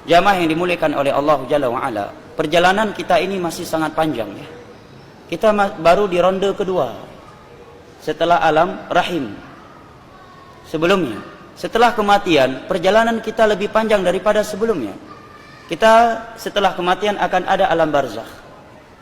Jamaah yang dimuliakan oleh Allah Jalla wa'ala, perjalanan kita ini masih sangat panjang ya. Kita baru di ronde kedua setelah alam rahim. Sebelumnya, setelah kematian, perjalanan kita lebih panjang daripada sebelumnya. Kita setelah kematian akan ada alam barzakh.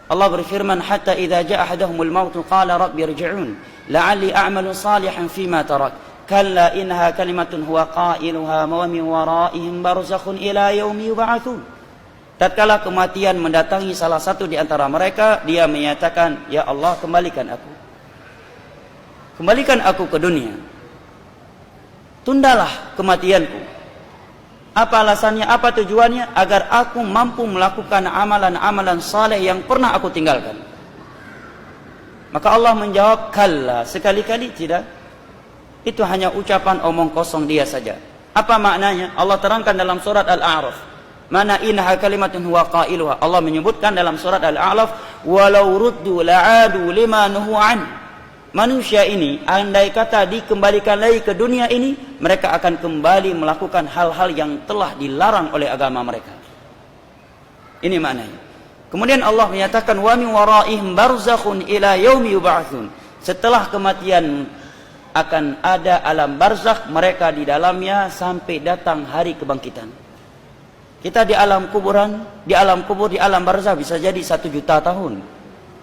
Allah berfirman, hatta idza jaa ahaduhumul maut qala rabbi irji'un la'alli a'malu salihan fima tarak kalla innaha kalimatun huwa qailuha wa min waraihim barzakhun ila yaumi yub'atsun. Tatkala kematian mendatangi salah satu di antara mereka, dia menyatakan, ya Allah, kembalikan aku ke dunia, tundalah kematianku. Apa alasannya, apa tujuannya? Agar aku mampu melakukan amalan-amalan saleh yang pernah aku tinggalkan. Maka Allah menjawab, kalla, sekali-kali tidak. Itu hanya ucapan omong kosong dia saja. Apa maknanya? Allah terangkan dalam surat Al-A'raf. Mana innaha kalimatun huwa qailuha. Allah menyebutkan dalam surat Al-A'raf, walau ruddu la'adu lima nuhu an. Manusia ini, andai kata dikembalikan lagi ke dunia ini, mereka akan kembali melakukan hal-hal yang telah dilarang oleh agama mereka. Ini maknanya. Kemudian Allah menyatakan, wa min waraihim barzakhun ila yaumi yub'atsun. Setelah kematian akan ada alam barzakh, mereka di dalamnya sampai datang hari kebangkitan. Kita di alam kuburan, di alam kubur, di alam barzakh bisa jadi 1 juta tahun,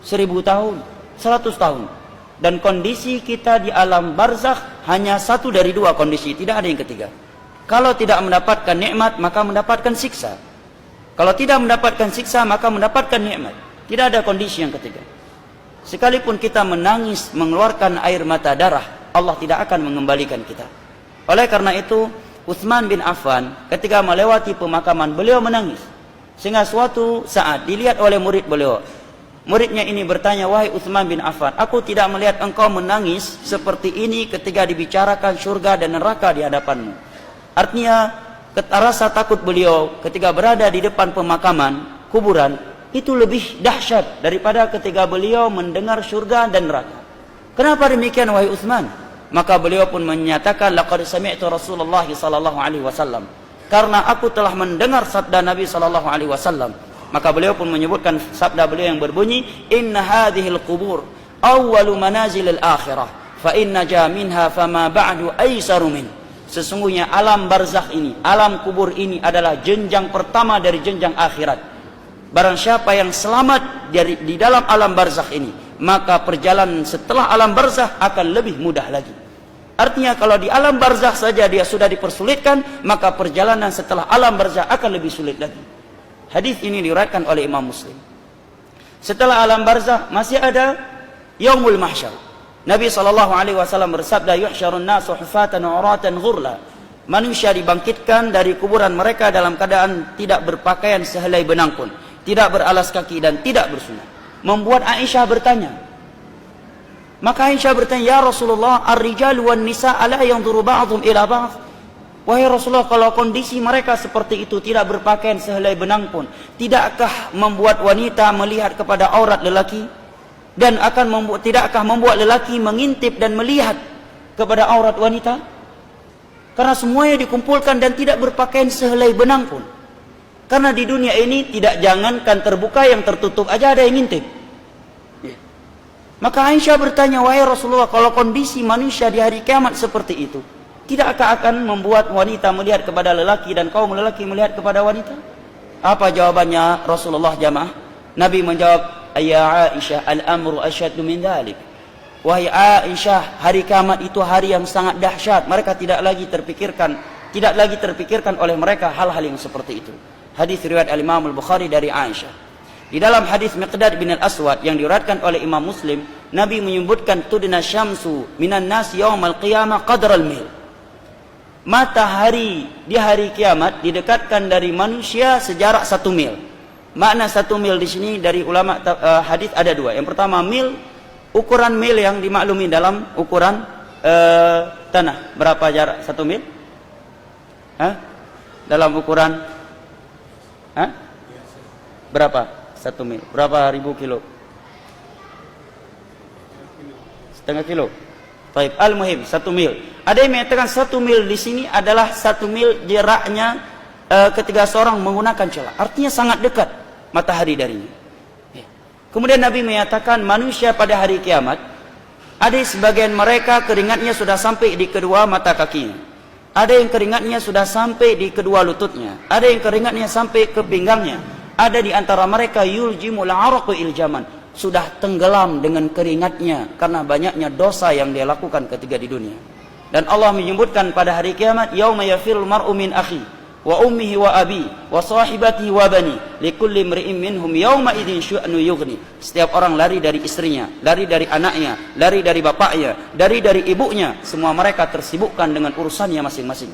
1000 tahun, 100 tahun. Dan kondisi kita di alam barzakh hanya satu dari dua kondisi, tidak ada yang ketiga. Kalau tidak mendapatkan nikmat, maka mendapatkan siksa. Kalau tidak mendapatkan siksa, maka mendapatkan nikmat. Tidak ada kondisi yang ketiga. Sekalipun kita menangis, mengeluarkan air mata darah, Allah tidak akan mengembalikan kita. Oleh karena itu, Utsman bin Affan ketika melewati pemakaman, beliau menangis. Sehingga suatu saat dilihat oleh murid beliau. Muridnya ini bertanya, wahai Utsman bin Affan, aku tidak melihat engkau menangis seperti ini ketika dibicarakan surga dan neraka di hadapanmu. Artinya, rasa takut beliau ketika berada di depan pemakaman, kuburan, itu lebih dahsyat daripada ketika beliau mendengar surga dan neraka. Kenapa demikian, wahai Utsman? Maka beliau pun menyatakan, laqad sami'tu Rasulullah sallallahu alaihi wasallam. Karena aku telah mendengar sabda Nabi sallallahu alaihi wasallam. Maka beliau pun menyebutkan sabda beliau yang berbunyi, inna hadhil qubur awwalu manazilil akhirah fa inna ja minha fama ba'du aisaru min. Sesungguhnya alam barzakh ini, alam kubur ini adalah jenjang pertama dari jenjang akhirat. Barang siapa yang selamat di dalam alam barzakh ini, maka perjalanan setelah alam barzakh akan lebih mudah lagi. Artinya kalau di alam barzakh saja dia sudah dipersulitkan, maka perjalanan setelah alam barzakh akan lebih sulit lagi. Hadis ini diriwayatkan oleh Imam Muslim. Setelah alam barzakh masih ada yaumul mahsyar. Nabi SAW bersabda, yuhsyarun nasu hufatan uratan ghurla. Manusia dibangkitkan dari kuburan mereka dalam keadaan tidak berpakaian sehelai benang pun, tidak beralas kaki dan tidak bersunat. Membuat Aisyah bertanya. Maka Aisyah bertanya, ya Rasulullah, ar-rijalu wan nisa ala yanzuru ba'dhum ila ba'd. Wahai Rasulullah, kalau kondisi mereka seperti itu, tidak berpakaian sehelai benang pun, tidakkah membuat wanita melihat kepada aurat lelaki? Dan tidakkah membuat lelaki mengintip dan melihat kepada aurat wanita? Karena semuanya dikumpulkan dan tidak berpakaian sehelai benang pun. Karena di dunia ini tidak jangankan terbuka, yang tertutup aja ada yang ngintip. Maka Aisyah bertanya, wahai Rasulullah, kalau kondisi manusia di hari kiamat seperti itu, tidakkah akan membuat wanita melihat kepada lelaki dan kaum lelaki melihat kepada wanita? Apa jawabannya Rasulullah jamaah? Nabi menjawab, ya Aisyah, al-amru asyaddu min dhalik. Wahai Aisyah, hari kiamat itu hari yang sangat dahsyat. Mereka tidak lagi terpikirkan oleh mereka hal-hal yang seperti itu. Hadis riwayat Al-Imam Al-Bukhari dari Aisyah. Di dalam hadis Miqdad bin Al-Aswad yang diriwayatkan oleh Imam Muslim, Nabi menyebutkan tudna syamsu minan nas yaumal qiyamah qadral mil. Matahari di hari kiamat didekatkan dari manusia sejarak 1 mil. Makna 1 mil di sini dari ulama hadis ada 2. Yang pertama, mil, ukuran mil yang dimaklumi dalam ukuran tanah. Berapa jarak 1 mil? Dalam ukuran berapa 1 mil? Berapa ribu kilo? Setengah kilo. Baik, al-muhim 1 mil. Ada yang mengatakan 1 mil di sini adalah 1 mil jaraknya ketika seorang menggunakan celak. Artinya sangat dekat matahari darinya. Kemudian Nabi menyatakan manusia pada hari kiamat, ada sebagian mereka keringatnya sudah sampai di kedua mata kakinya. Ada yang keringatnya sudah sampai di kedua lututnya. Ada yang keringatnya sampai ke pinggangnya. Ada di antara mereka yuljimul araqu iljaman, sudah tenggelam dengan keringatnya karena banyaknya dosa yang dia lakukan ketika di dunia. Dan Allah menyebutkan pada hari kiamat, yauma yafirul mar'u min akhi wa ummihi wa abi wa sahibatihi wa bani likulli imri'in minhum yauma idzin syu'nu yughni. Setiap orang lari dari istrinya, lari dari anaknya, lari dari bapaknya, lari dari ibunya. Semua mereka tersibukkan dengan urusannya masing-masing.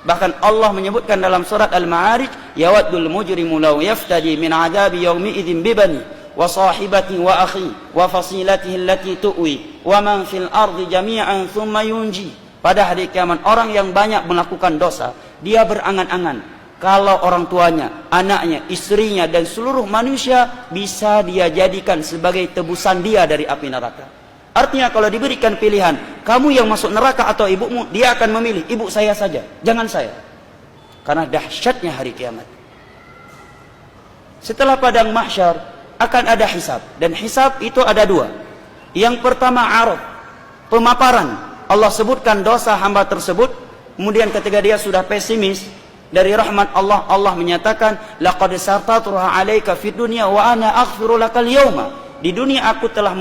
Bahkan Allah menyebutkan dalam surat Al-Ma'arij, yawaddul mujrimu law yaftadi min 'adzabi yaumi idzin bibani wa sahibatihi wa akhi wa fasilatihi allati tu'wi wa man fil ardi jami'an thumma yunji. Pada hari kiamat orang yang banyak melakukan dosa, dia berangan-angan kalau orang tuanya, anaknya, istrinya dan seluruh manusia bisa dia jadikan sebagai tebusan dia dari api neraka. Artinya kalau diberikan pilihan, kamu yang masuk neraka atau ibumu, dia akan memilih ibu saya saja, jangan saya. Karena dahsyatnya hari kiamat. Setelah padang mahsyar akan ada hisab, dan hisab itu ada dua. Yang pertama araf, pemaparan. Allah sebutkan dosa hamba tersebut, kemudian ketika dia sudah pesimis dari rahmat Allah, Allah menyatakan laqad sartatuha 'alaika fid dunya wa ana aghfiru lakal yauma. Di dunia aku telah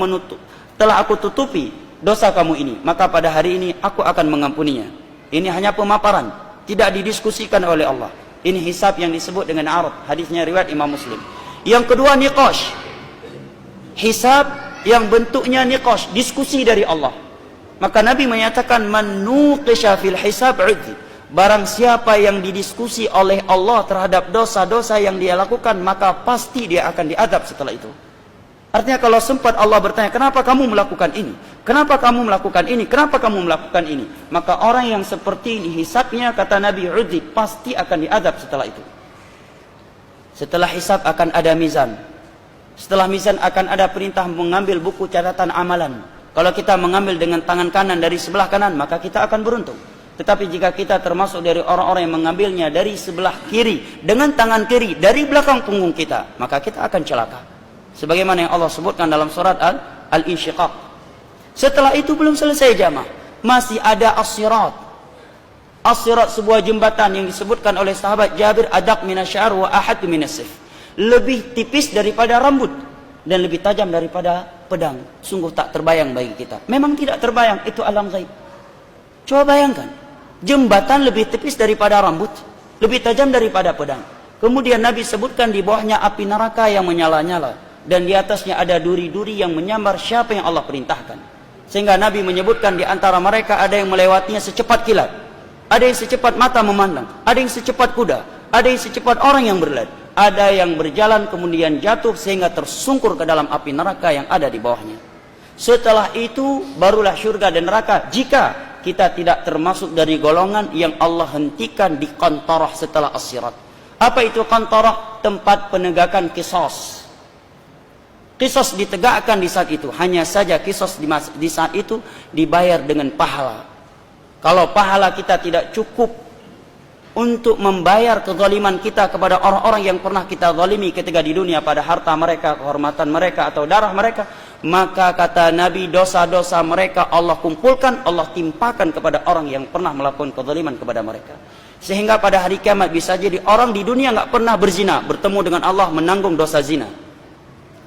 aku tutupi dosa kamu ini, maka pada hari ini aku akan mengampuninya. Ini hanya pemaparan, tidak didiskusikan oleh Allah. Ini hisab yang disebut dengan araf. Hadisnya riwayat Imam Muslim. Yang kedua niqash. Hisab yang bentuknya niqash, diskusi dari Allah. Maka Nabi menyatakan man nuqisha fil hisab udzi. Barang siapa yang didiskusi oleh Allah terhadap dosa-dosa yang dia lakukan, maka pasti dia akan diadab setelah itu. Artinya kalau sempat Allah bertanya, kenapa kamu melakukan ini? Kenapa kamu melakukan ini? Kenapa kamu melakukan ini? Maka orang yang seperti ini hisabnya, kata Nabi, udzi, pasti akan diadab setelah itu. Setelah hisab akan ada mizan. Setelah mizan akan ada perintah mengambil buku catatan amalan. Kalau kita mengambil dengan tangan kanan dari sebelah kanan, maka kita akan beruntung. Tetapi jika kita termasuk dari orang-orang yang mengambilnya dari sebelah kiri, dengan tangan kiri, dari belakang punggung kita, maka kita akan celaka. Sebagaimana yang Allah sebutkan dalam surat Al-Insyiqaq. Setelah itu belum selesai jamaah. Masih ada as-sirat. As-sirat sebuah jembatan yang disebutkan oleh sahabat Jabir, adaq minasy'ar wa ahad minasif. Lebih tipis daripada rambut dan lebih tajam daripada pedang. Sungguh tak terbayang bagi kita. Memang tidak terbayang, itu alam gaib. Coba bayangkan, jembatan lebih tipis daripada rambut, lebih tajam daripada pedang. Kemudian Nabi sebutkan di bawahnya api neraka yang menyala-nyala, dan di atasnya ada duri-duri yang menyambar siapa yang Allah perintahkan. Sehingga Nabi menyebutkan di antara mereka ada yang melewatinya secepat kilat, ada yang secepat mata memandang, ada yang secepat kuda, ada yang secepat orang yang berlari, ada yang berjalan kemudian jatuh sehingga tersungkur ke dalam api neraka yang ada di bawahnya. Setelah itu barulah syurga dan neraka, jika kita tidak termasuk dari golongan yang Allah hentikan di qantarah setelah as-sirat. Apa itu qantarah? Tempat penegakan qisas. Qisas ditegakkan di saat itu. Hanya saja qisas di saat itu dibayar dengan pahala. Kalau pahala kita tidak cukup untuk membayar kezaliman kita kepada orang-orang yang pernah kita zalimi ketika di dunia pada harta mereka, kehormatan mereka atau darah mereka, maka kata Nabi, dosa-dosa mereka Allah kumpulkan, Allah timpakan kepada orang yang pernah melakukan kezaliman kepada mereka. Sehingga pada hari kiamat bisa jadi orang di dunia nggak pernah berzina, bertemu dengan Allah menanggung dosa zina.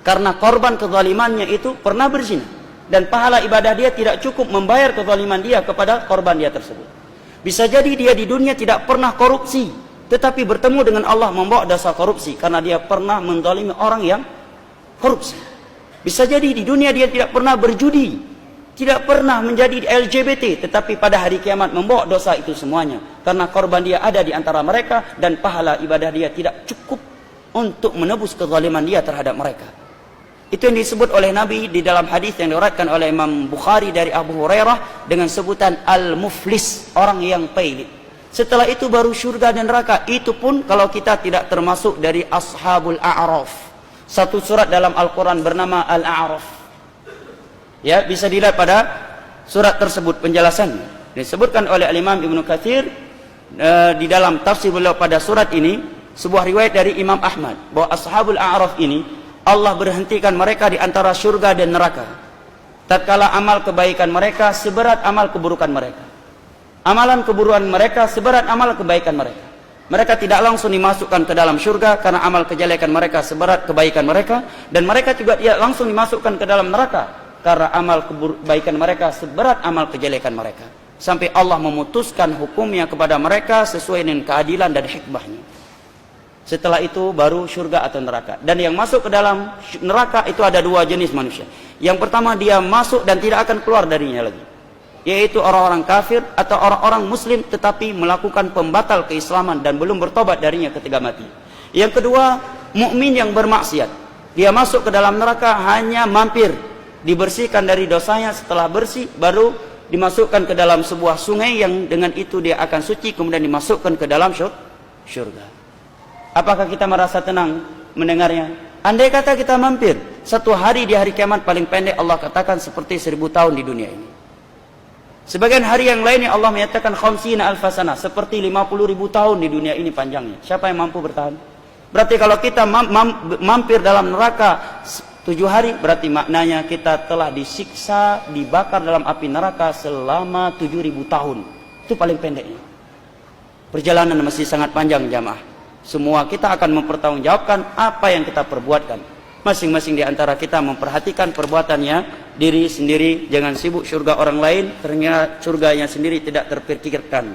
Karena korban kezalimannya itu pernah berzina, dan pahala ibadah dia tidak cukup membayar kezaliman dia kepada korban dia tersebut. Bisa jadi dia di dunia tidak pernah korupsi, tetapi bertemu dengan Allah membawa dosa korupsi karena dia pernah menzalimi orang yang korupsi. Bisa jadi di dunia dia tidak pernah berjudi, tidak pernah menjadi LGBT, tetapi pada hari kiamat membawa dosa itu semuanya karena korban dia ada di antara mereka dan pahala ibadah dia tidak cukup untuk menebus kezaliman dia terhadap mereka. Itu yang disebut oleh Nabi di dalam hadis yang diriwayatkan oleh Imam Bukhari dari Abu Hurairah dengan sebutan al-muflis, orang yang pailit. Setelah itu baru syurga dan neraka. Itu pun kalau kita tidak termasuk dari ashabul a'raf. Satu surat dalam Al-Quran bernama Al-A'raf. Ya, bisa dilihat pada surat tersebut penjelasannya. Disebutkan oleh Imam Ibnu Katsir di dalam tafsir beliau pada surat ini, sebuah riwayat dari Imam Ahmad bahwa ashabul a'raf ini Allah berhentikan mereka di antara surga dan neraka tatkala amal kebaikan mereka seberat amal keburukan mereka. Amalan keburukan mereka seberat amal kebaikan mereka. Mereka tidak langsung dimasukkan ke dalam surga karena amal kejelekan mereka seberat kebaikan mereka, dan mereka juga tidak langsung dimasukkan ke dalam neraka karena amal kebaikan mereka seberat amal kejelekan mereka. Sampai Allah memutuskan hukumnya kepada mereka sesuai dengan keadilan dan hikmahnya. Setelah itu baru surga atau neraka. Dan yang masuk ke dalam neraka itu ada dua jenis manusia. Yang pertama, dia masuk dan tidak akan keluar darinya lagi, yaitu orang-orang kafir atau orang-orang muslim tetapi melakukan pembatal keislaman dan belum bertobat darinya ketika mati. Yang kedua, mukmin yang bermaksiat. Dia masuk ke dalam neraka hanya mampir, dibersihkan dari dosanya, setelah bersih baru dimasukkan ke dalam sebuah sungai yang dengan itu dia akan suci, kemudian dimasukkan ke dalam surga. Apakah kita merasa tenang mendengarnya? Andai kata kita mampir, satu hari di hari kiamat paling pendek Allah katakan seperti 1000 tahun di dunia ini. Sebagian hari yang lainnya Allah menyatakan khamsina alfasana, seperti 50.000 tahun di dunia ini panjangnya. Siapa yang mampu bertahan? Berarti kalau kita mampir dalam neraka 7 hari, berarti maknanya kita telah disiksa, dibakar dalam api neraka selama 7.000 tahun. Itu paling pendeknya. Perjalanan masih sangat panjang jamaah. Semua kita akan mempertanggungjawabkan apa yang kita perbuatkan. Masing-masing di antara kita memperhatikan perbuatannya diri sendiri, jangan sibuk surga orang lain, ternyata surganya sendiri tidak terpikirkan.